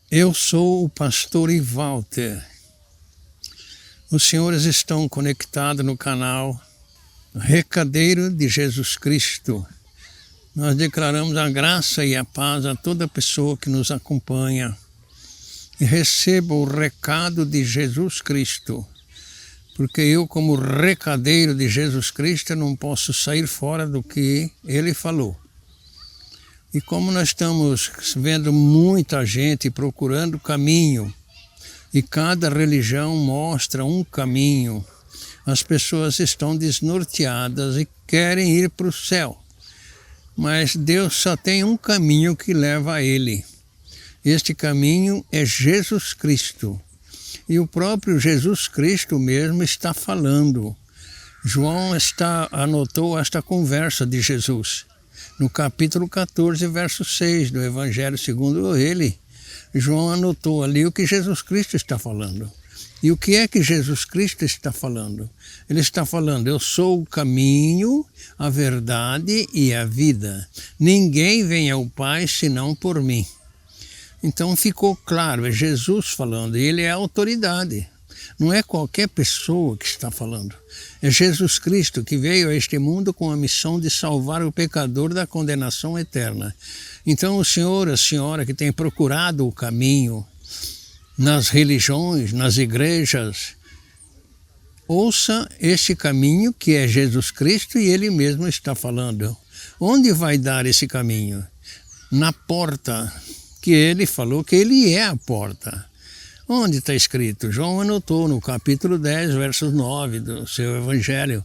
Eu sou o pastor Walter. Os senhores estão conectados no canal Recadeiro de Jesus Cristo. Nós declaramos a graça e a paz a toda pessoa que nos acompanha. E receba o recado de Jesus Cristo. Porque eu, como recadeiro de Jesus Cristo, não posso sair fora do que Ele falou. E como nós estamos vendo muita gente procurando caminho, e cada religião mostra um caminho, as pessoas estão desnorteadas e querem ir para o céu. Mas Deus só tem um caminho que leva a Ele. Este caminho é Jesus Cristo. E o próprio Jesus Cristo mesmo está falando. João anotou esta conversa de Jesus. No capítulo 14, verso 6 do Evangelho segundo ele, João anotou ali o que Jesus Cristo está falando. E o que é que Jesus Cristo está falando? Ele está falando, eu sou o caminho, a verdade e a vida. Ninguém vem ao Pai senão por mim. Então ficou claro, é Jesus falando, e Ele é a autoridade. Não é qualquer pessoa que está falando. É Jesus Cristo que veio a este mundo com a missão de salvar o pecador da condenação eterna. Então o senhor, a senhora que tem procurado o caminho nas religiões, nas igrejas, ouça este caminho que é Jesus Cristo e Ele mesmo está falando. Onde vai dar esse caminho? Na porta, que Ele falou que Ele é a porta. Onde está escrito? João anotou no capítulo 10, versos 9 do seu Evangelho.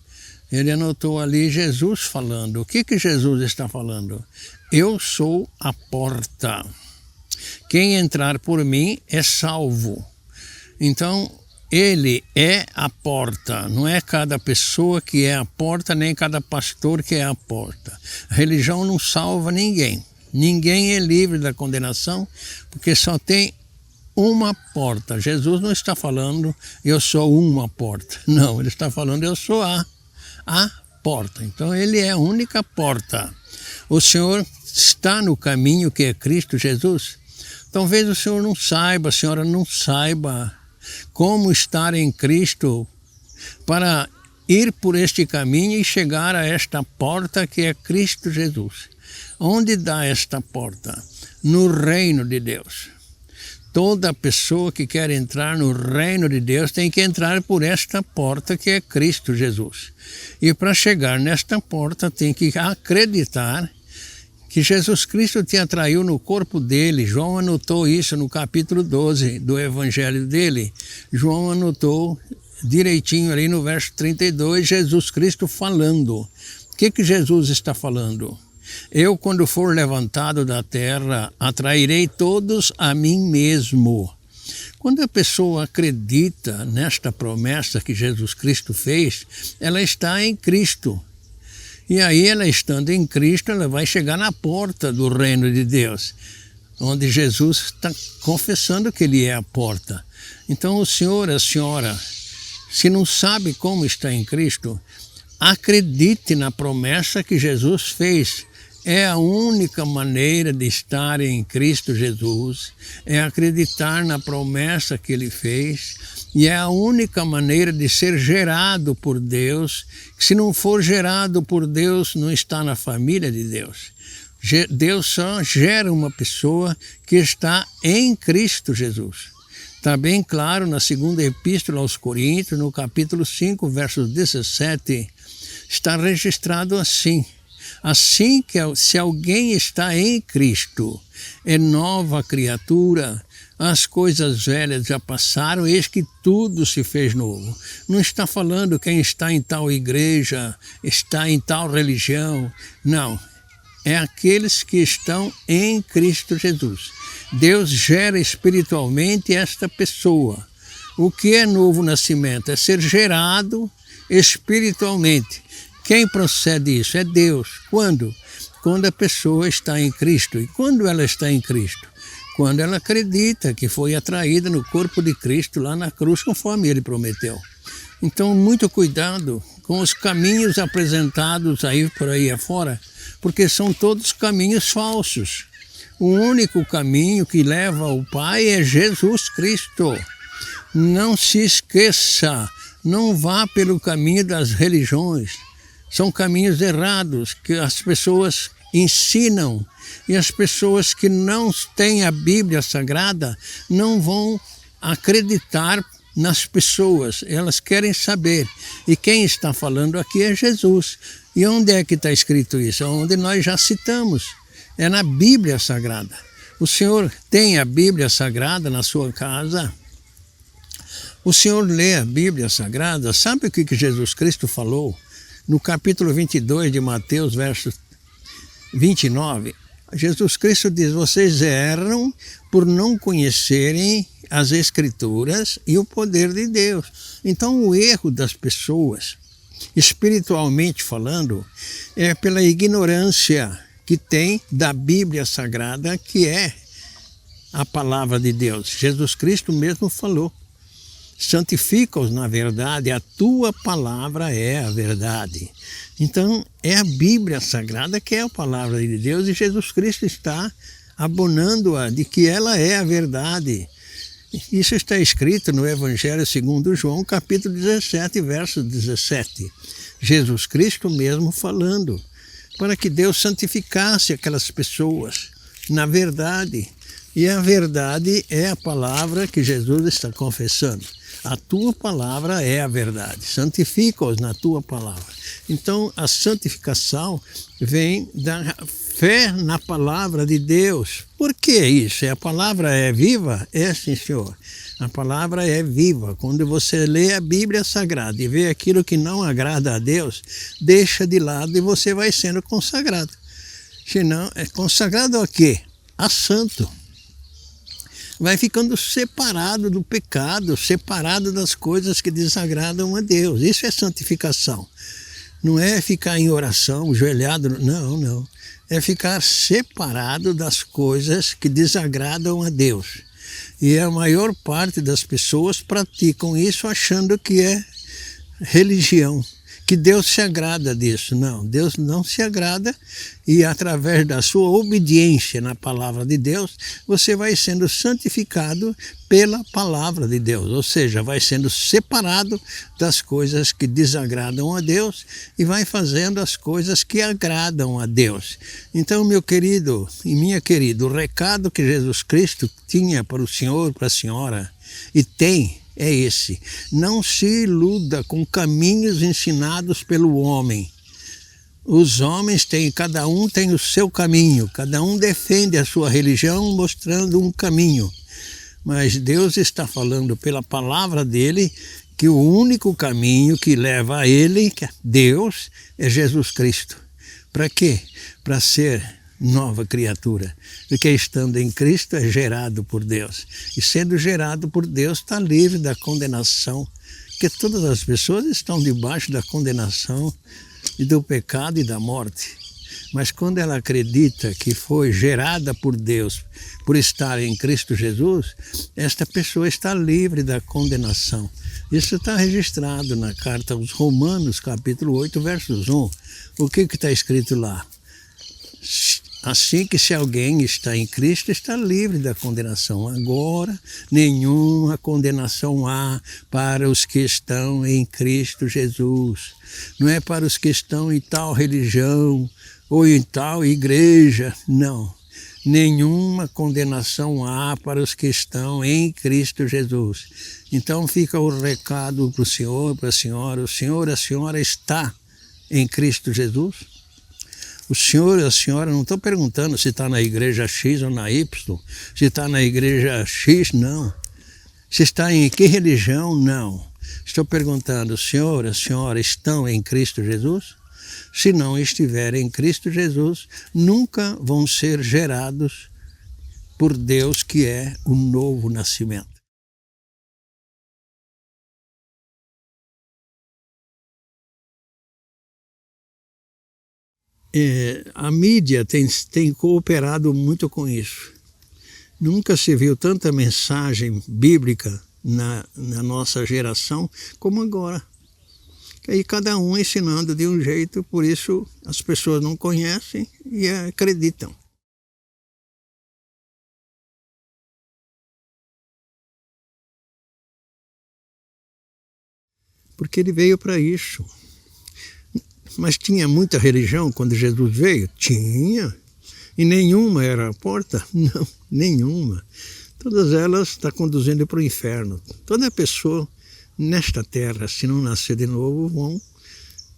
Ele anotou ali Jesus falando. O que Jesus está falando? Eu sou a porta. Quem entrar por mim é salvo. Então, Ele é a porta. Não é cada pessoa que é a porta, nem cada pastor que é a porta. A religião não salva ninguém. Ninguém é livre da condenação, porque só tem uma porta. Jesus não está falando, eu sou uma porta. Não, Ele está falando, eu sou a porta. Então, Ele é a única porta. O Senhor está no caminho que é Cristo Jesus. Talvez o senhor não saiba, a senhora não saiba como estar em Cristo para ir por este caminho e chegar a esta porta que é Cristo Jesus. Onde dá esta porta? No reino de Deus. Toda pessoa que quer entrar no reino de Deus tem que entrar por esta porta que é Cristo Jesus. E para chegar nesta porta tem que acreditar que Jesus Cristo te atraiu no corpo dele. João anotou isso no capítulo 12 do Evangelho dele. João anotou direitinho ali no verso 32, Jesus Cristo falando. O que Jesus está falando? Eu, quando for levantado da terra, atrairei todos a mim mesmo. Quando a pessoa acredita nesta promessa que Jesus Cristo fez, ela está em Cristo. E aí, ela estando em Cristo, ela vai chegar na porta do reino de Deus, onde Jesus está confessando que Ele é a porta. Então, o senhor, a senhora, se não sabe como está em Cristo, acredite na promessa que Jesus fez. É a única maneira de estar em Cristo Jesus, é acreditar na promessa que Ele fez, e é a única maneira de ser gerado por Deus. Se não for gerado por Deus, não está na família de Deus. Deus só gera uma pessoa que está em Cristo Jesus. Está bem claro na segunda epístola aos Coríntios, no capítulo 5, versos 17, está registrado assim. Assim que se alguém está em Cristo, é nova criatura, as coisas velhas já passaram, eis que tudo se fez novo. Não está falando quem está em tal igreja, está em tal religião, não. É aqueles que estão em Cristo Jesus. Deus gera espiritualmente esta pessoa. O que é novo nascimento? É ser gerado espiritualmente. Quem procede isso? É Deus. Quando? Quando a pessoa está em Cristo. E quando ela está em Cristo? Quando ela acredita que foi atraída no corpo de Cristo lá na cruz, conforme Ele prometeu. Então, muito cuidado com os caminhos apresentados aí por aí afora, porque são todos caminhos falsos. O único caminho que leva ao Pai é Jesus Cristo. Não se esqueça, não vá pelo caminho das religiões. São caminhos errados que as pessoas ensinam. E as pessoas que não têm a Bíblia Sagrada não vão acreditar nas pessoas. Elas querem saber. E quem está falando aqui é Jesus. E onde é que está escrito isso? Onde nós já citamos. É na Bíblia Sagrada. O Senhor tem a Bíblia Sagrada na sua casa? O Senhor lê a Bíblia Sagrada? Sabe o que Jesus Cristo falou? No capítulo 22 de Mateus, verso 29, Jesus Cristo diz: vocês erram por não conhecerem as Escrituras e o poder de Deus. Então o erro das pessoas, espiritualmente falando, é pela ignorância que tem da Bíblia Sagrada, que é a palavra de Deus. Jesus Cristo mesmo falou: santifica-os na verdade, a tua palavra é a verdade. Então, é a Bíblia Sagrada que é a palavra de Deus e Jesus Cristo está abonando-a de que ela é a verdade. Isso está escrito no Evangelho segundo João, capítulo 17, verso 17. Jesus Cristo mesmo falando, para que Deus santificasse aquelas pessoas na verdade. E a verdade é a palavra que Jesus está confessando. A tua palavra é a verdade. Santifica-os na tua palavra. Então, a santificação vem da fé na palavra de Deus. Por que isso? A palavra é viva? É, sim, senhor. A palavra é viva. Quando você lê a Bíblia Sagrada e vê aquilo que não agrada a Deus, deixa de lado e você vai sendo consagrado. Senão, é consagrado a quê? A santo. Vai ficando separado do pecado, separado das coisas que desagradam a Deus. Isso é santificação. Não é ficar em oração, ajoelhado, não. É ficar separado das coisas que desagradam a Deus. E a maior parte das pessoas praticam isso achando que é religião, que Deus se agrada disso. Não, Deus não se agrada e através da sua obediência na palavra de Deus, você vai sendo santificado pela palavra de Deus, ou seja, vai sendo separado das coisas que desagradam a Deus e vai fazendo as coisas que agradam a Deus. Então, meu querido e minha querida, o recado que Jesus Cristo tinha para o senhor, para a senhora, e tem, é esse: não se iluda com caminhos ensinados pelo homem. Os homens cada um tem o seu caminho, cada um defende a sua religião mostrando um caminho. Mas Deus está falando pela palavra dele que o único caminho que leva a ele, que é Deus, é Jesus Cristo. Para quê? Para ser nova criatura, porque estando em Cristo é gerado por Deus, e sendo gerado por Deus está livre da condenação, porque todas as pessoas estão debaixo da condenação e do pecado e da morte. Mas quando ela acredita que foi gerada por Deus por estar em Cristo Jesus, esta pessoa está livre da condenação. Isso está registrado na carta aos Romanos, capítulo 8, versos 1. O que está escrito lá? Assim que se alguém está em Cristo, está livre da condenação. Agora, nenhuma condenação há para os que estão em Cristo Jesus. Não é para os que estão em tal religião ou em tal igreja, não. Nenhuma condenação há para os que estão em Cristo Jesus. Então fica o recado para o senhor, para a senhora. O senhor, a senhora está em Cristo Jesus? O senhor e a senhora, não estou perguntando se está na igreja X ou na Y, se está na igreja X, não. Se está em que religião, não. Estou perguntando, o senhor e a senhora estão em Cristo Jesus? Se não estiverem em Cristo Jesus, nunca vão ser gerados por Deus, que é o novo nascimento. A mídia tem cooperado muito com isso. Nunca se viu tanta mensagem bíblica na nossa geração como agora. E cada um ensinando de um jeito, por isso as pessoas não conhecem e acreditam. porque ele veio para isso. Mas tinha muita religião quando Jesus veio? Tinha. E nenhuma era a porta? Não, nenhuma. Todas elas estão conduzindo para o inferno. Toda pessoa nesta terra, se não nascer de novo, vão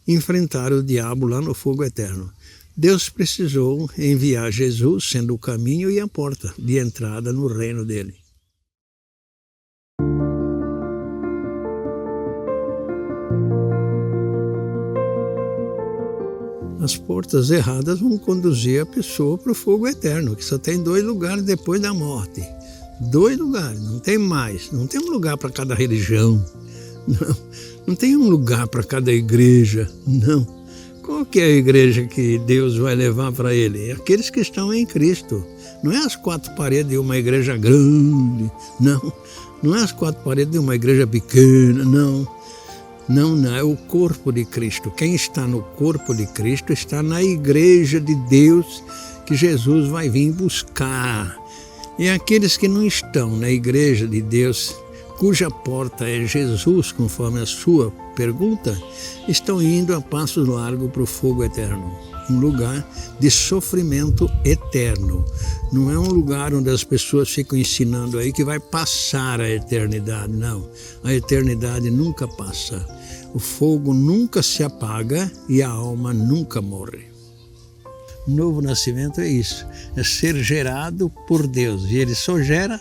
enfrentar o diabo lá no fogo eterno. Deus precisou enviar Jesus, sendo o caminho e a porta de entrada no reino dele. As portas erradas vão conduzir a pessoa para o fogo eterno, que só tem 2 lugares depois da morte. 2 lugares, não tem mais. Não tem um lugar para cada religião. Não tem um lugar para cada igreja. Não. Qual que é a igreja que Deus vai levar para ele? É aqueles que estão em Cristo. Não é as 4 paredes de uma igreja grande. Não. Não é as 4 paredes de uma igreja pequena. Não. Não, é o corpo de Cristo. Quem está no corpo de Cristo está na igreja de Deus que Jesus vai vir buscar. E aqueles que não estão na igreja de Deus, cuja porta é Jesus, conforme a sua pergunta, estão indo a passos largos para o fogo eterno. Um lugar de sofrimento eterno. Não é um lugar onde as pessoas ficam ensinando aí que vai passar a eternidade. Não, a eternidade nunca passa. O fogo nunca se apaga e a alma nunca morre. Novo nascimento é isso, é ser gerado por Deus. E Ele só gera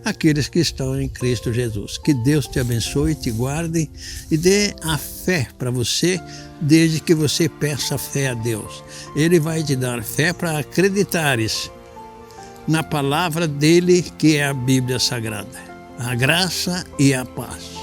aqueles que estão em Cristo Jesus. Que Deus te abençoe, te guarde e dê a fé para você, desde que você peça fé a Deus. Ele vai te dar fé para acreditares na palavra dele, que é a Bíblia Sagrada. A graça e a paz.